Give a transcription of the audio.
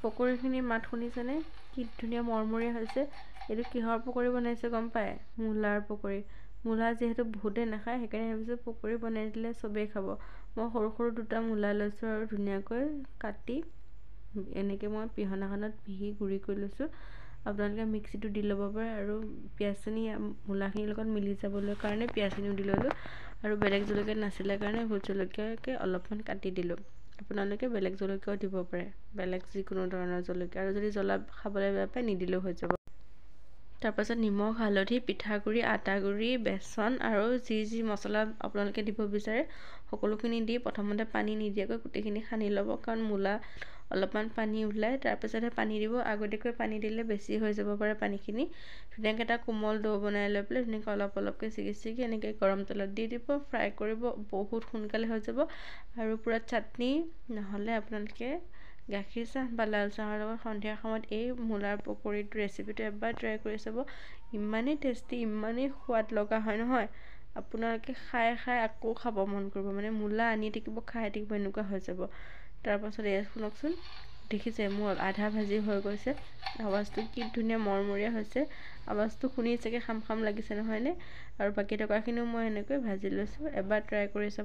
পকৰীখিনি মাত শুনিছেনে? কি ধুনীয়া মৰমৰীয়া হৈছে। এইটো কিহৰ পকৰী বনাইছে গম পায়? মূলাৰ পকৰী। মূলা যিহেতু বহুতেই নাখায়, সেইকাৰণে ভাবিছোঁ পকৰী বনাই দিলে চবেই খাব। মই সৰু সৰু দুটা মূলা লৈছোঁ আৰু ধুনীয়াকৈ কাটি এনেকৈ মই পিহনাখনত পিহি গুড়ি কৰি লৈছোঁ। আপোনালোকে মিক্সিটো দি ল'ব পাৰে আৰু পিঁয়াজখিনি মূলাখিনিৰ লগত মিলি যাবলৈ কাৰণে পিঁয়াজখিনিও দি ল'লোঁ আৰু বেলেগ জলকীয়া নাছিলে কাৰণে ভোট জলকীয়াকে অলপমান কাটি দিলোঁ। আপোনালোকে বেলেগ জলকীয়াও দিব পাৰে, বেলেগ যিকোনো ধৰণৰ জলকীয়া, আৰু যদি জ্বলা খাবলৈ বেয়া পায় নিদিলেও হৈ যাব। তাৰপাছত নিমখ, হালধি, পিঠাগুড়ি, আটা গুড়ি, বেচন আৰু যি মছলা আপোনালোকে দিব বিচাৰে সকলোখিনি দি প্ৰথমতে পানী নিদিয়াকৈ গোটেইখিনি সানি ল'ব, কাৰণ মূলা অলপমান পানী ওলায়। তাৰপিছতহে পানী দিব। আগতীয়াকৈ পানী দিলে বেছি হৈ যাব পাৰে পানীখিনি। ধুনীয়াকৈ এটা কোমল ডো বনাই লৈ পেলাই ধুনীয়াকৈ অলপ অলপকৈ ছিগি এনেকৈ গৰম তেলত দি দিব, ফ্ৰাই কৰিব। বহুত সোনকালে হৈ যাব আৰু পূৰা চাটনি নহ'লে আপোনালোকে গাখীৰ চাহ বা লাল চাহৰ লগত সন্ধিয়া সময়ত এই মূলাৰ পকৰীটো ৰেচিপিটো এবাৰ ট্ৰাই কৰি চাব। ইমানেই টেষ্টি, ইমানেই সোৱাদ লগা হয় নহয়, আপোনালোকে খাই খাই আকৌ খাব মন কৰিব, মানে মূলা আনি থাকিব খাই থাকিব এনেকুৱা হৈ যাব। তাৰপাছত এয়া শুনকচোন, দেখিছে মোৰ আধা ভাজি হৈ গৈছে। আৱাজটো কি ধুনীয়া মৰমৰীয়া হৈছে। আৱাজটো শুনি চাগে খাম খাম লাগিছে নহয়নে? আৰু বাকী টকাখিনিও মই এনেকৈ ভাজি লৈছোঁ। এবাৰ ট্ৰাই কৰি চাব।